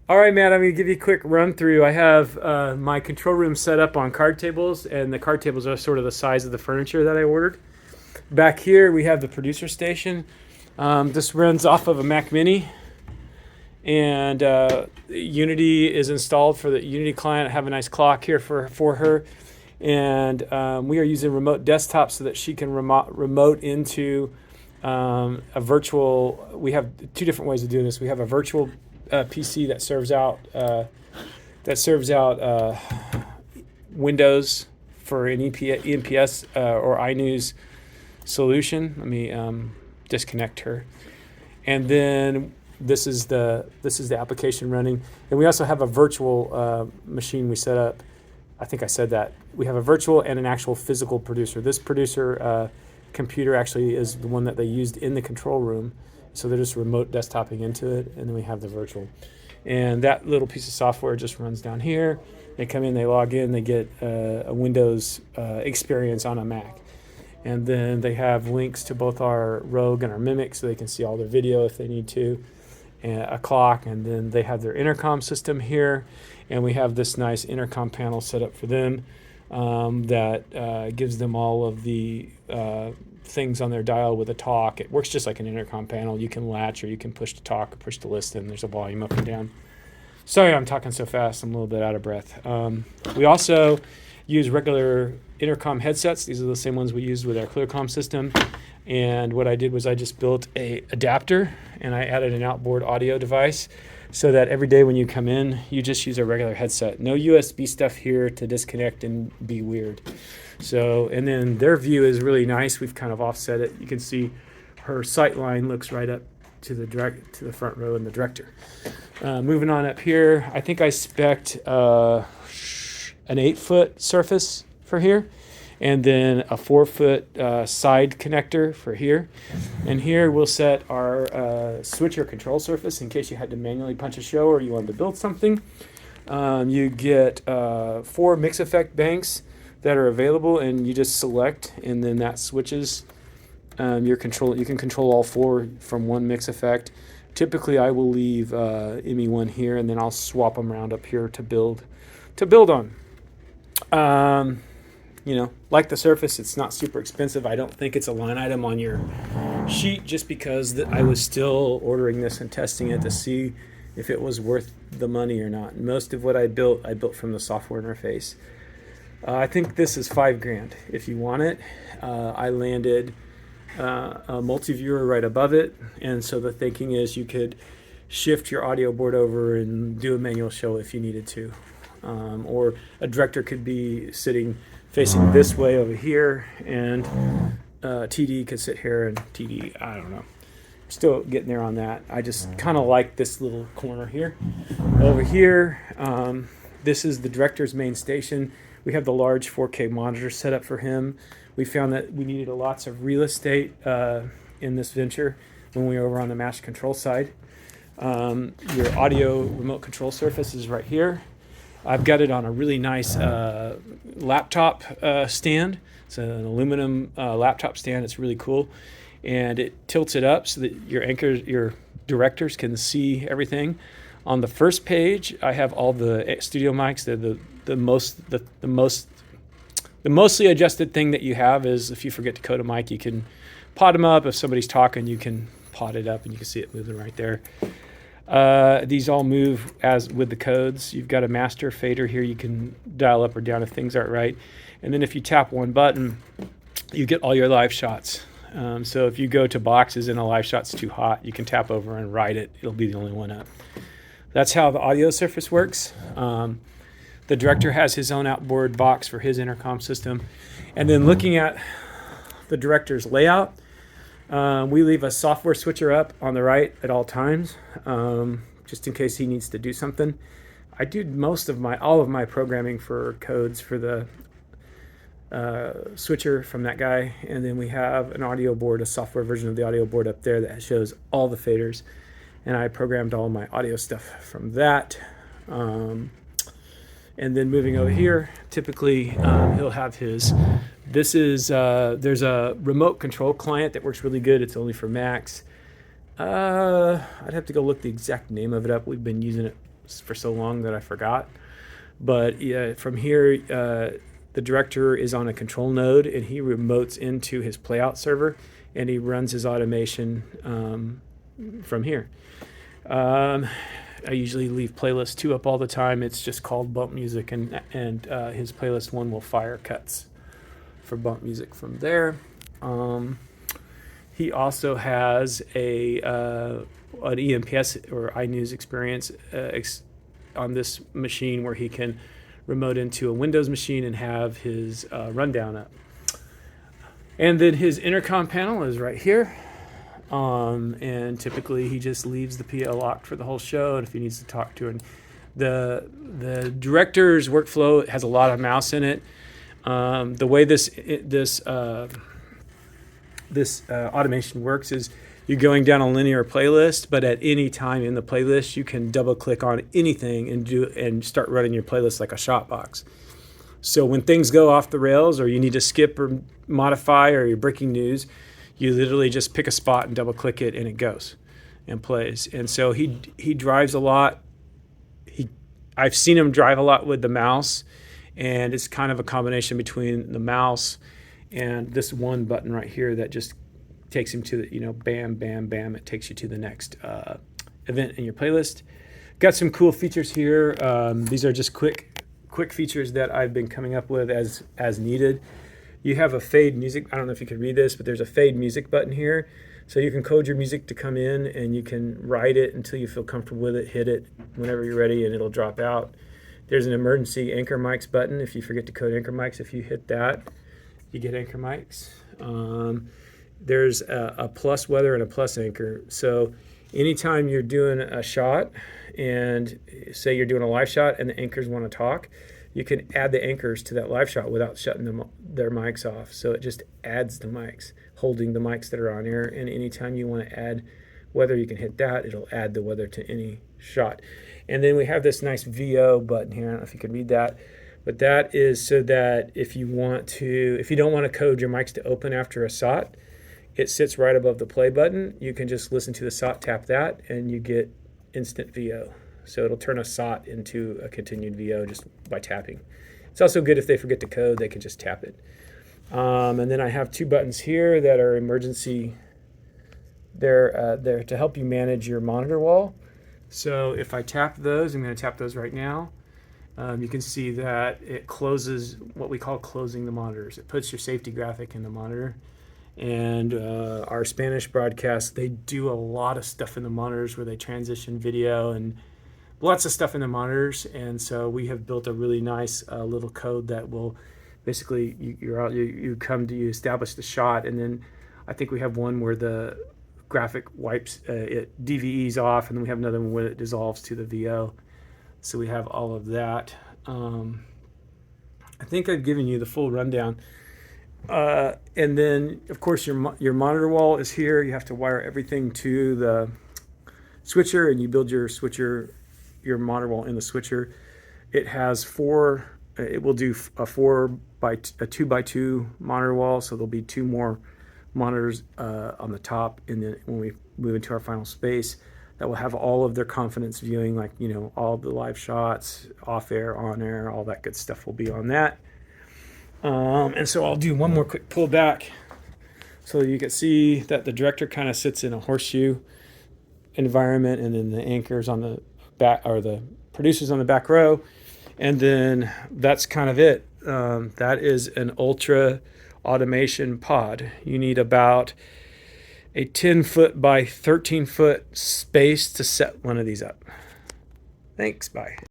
All right, Matt, I'm going to give you a quick run through. I have my control room set up on card tables, and the card tables are sort of the size of the furniture that I ordered. Back here, we have the producer station. This runs off of a Mac Mini, and Unity is installed for the Unity client. I have a nice clock here for her, and we are using remote desktop so that she can remote into a virtual. We have two different ways of doing this. We have a virtual PC that serves out Windows for an EMPS or iNews solution. Let me disconnect her, and then this is the application running, and we also have a virtual machine we set up. I think I said that we have a virtual and an actual physical producer. This producer computer actually is the one that they used in the control room, so they're just remote desktoping into it, and then we have the virtual, and that little piece of software just runs down here. They come in, they log in, they get a Windows experience on a Mac. And then they have links to both our Rogue and our Mimic so they can see all their video if they need to, and a clock, and then they have their intercom system here, and we have this nice intercom panel set up for them that gives them all of the things on their dial with a talk. It works just like an intercom panel. You can latch or you can push to talk or push to listen. There's a volume up and down. Sorry I'm talking so fast. I'm a little bit out of breath. We also use regular Intercom headsets. These are the same ones we use with our ClearComm system. And what I did was I just built a adapter and I added an outboard audio device so that every day when you come in, you just use a regular headset. No USB stuff here to disconnect and be weird. So, and then their view is really nice. We've kind of offset it. You can see her sight line looks right up to the front row and the director. Moving on up here, I think I spec'd an 8-foot surface for here, and then a 4-foot side connector for here. And here we'll set our switcher control surface in case you had to manually punch a show or you wanted to build something. You get 4 mix effect banks that are available, and you just select, and then that switches your control. You can control all 4 from one mix effect. Typically, I will leave ME1 here, and then I'll swap them around up here to build on. Like the Surface, it's not super expensive. I don't think it's a line item on your sheet just because I was still ordering this and testing it to see if it was worth the money or not. Most of what I built from the software interface. I think this is $5,000 if you want it. I landed a multi-viewer right above it, and so the thinking is you could shift your audio board over and do a manual show if you needed to. Or a director could be sitting facing this way over here, and TD could sit here, and TD, I don't know. Still getting there on that. I just kind of like this little corner here. Over here, this is the director's main station. We have the large 4K monitor set up for him. We found that we needed lots of real estate in this venture when we were over on the master control side. Your audio remote control surface is right here. I've got it on a really nice laptop stand. It's an aluminum laptop stand. It's really cool. And it tilts it up so that your directors can see everything. On the first page, I have all the studio mics. They're the mostly adjusted thing that you have is if you forget to code a mic, you can pot them up. If somebody's talking, you can pot it up and you can see it moving right there. These all move as with the codes. You've got a master fader here. You can dial up or down if things aren't right. And then if you tap one button, you get all your live shots. So if you go to boxes and a live shot's too hot, you can tap over and write it. It'll be the only one up. That's how the audio surface works. The director has his own outboard box for his intercom system. And then looking at the director's layout, we leave a software switcher up on the right at all times, just in case he needs to do something. I do all of my programming for codes for the switcher from that guy, and then we have an audio board, a software version of the audio board up there that shows all the faders, and I programmed all my audio stuff from that. And then moving over here, typically he'll have there's a remote control client that works really good. It's only for Macs. I'd have to go look the exact name of it up. We've been using it for so long that I forgot. But yeah, from here, the director is on a control node, and he remotes into his playout server, and he runs his automation from here. I usually leave playlist 2 up all the time. It's just called bump music, and his playlist 1 will fire cuts for bump music from there. He also has an EMPS or iNews experience on this machine where he can remote into a Windows machine and have his rundown up. And then his intercom panel is right here. And typically he just leaves the PA locked for the whole show, and if he needs to talk to her. The director's workflow has a lot of mouse in it. The way this automation works is you're going down a linear playlist, but at any time in the playlist you can double click on anything and start running your playlist like a shot box. So when things go off the rails, or you need to skip or modify, or you're breaking news, you literally just pick a spot and double click it, and it goes and plays. And so he drives a lot. I've seen him drive a lot with the mouse, and it's kind of a combination between the mouse and this one button right here that just takes him to the, bam, bam, bam. It takes you to the next event in your playlist. Got some cool features here. These are just quick features that I've been coming up with as needed. You have a fade music. I don't know if you can read this, but there's a fade music button here. So you can code your music to come in, and you can write it until you feel comfortable with it, hit it whenever you're ready, and it'll drop out. There's an emergency anchor mics button. If you forget to code anchor mics, if you hit that, you get anchor mics. There's a plus weather and a plus anchor. So anytime you're doing a shot, and say you're doing a live shot and the anchors want to talk, you can add the anchors to that live shot without shutting their mics off. So it just adds the mics, holding the mics that are on air. And anytime you want to add weather, you can hit that. It'll add the weather to any shot. And then we have this nice VO button here. I don't know if you can read that, but that is so that if you don't want to code your mics to open after a SOT, it sits right above the play button. You can just listen to the SOT, tap that, and you get instant VO. So it'll turn a SOT into a continued VO just by tapping. It's also good if they forget to code, they can just tap it. And then I have 2 buttons here that are emergency. They're to help you manage your monitor wall. So if I tap those, I'm going to tap those right now. You can see that it closes what we call closing the monitors. It puts your safety graphic in the monitor. And our Spanish broadcast, they do a lot of stuff in the monitors where they transition video and lots of stuff in the monitors. And so we have built a really nice little code that will basically, you establish the shot, and then I think we have one where the graphic wipes, it DVEs off, and then we have another one where it dissolves to the VO. So we have all of that. I think I've given you the full rundown. And then, of course, your monitor wall is here. You have to wire everything to the switcher, and you build your monitor wall in the switcher. It has it will do a 2x2 monitor wall, so there'll be 2 more monitors on the top, and then when we move into our final space, that will have all of their confidence viewing, like all the live shots, off air, on air, all that good stuff will be on that. And so I'll do one more quick pull back so you can see that the director kind of sits in a horseshoe environment, and then the anchors on the back, or the producers on the back row, and then that's kind of it. That is an ultra automation pod. You need about a 10-foot by 13-foot space to set one of these up. Thanks, bye.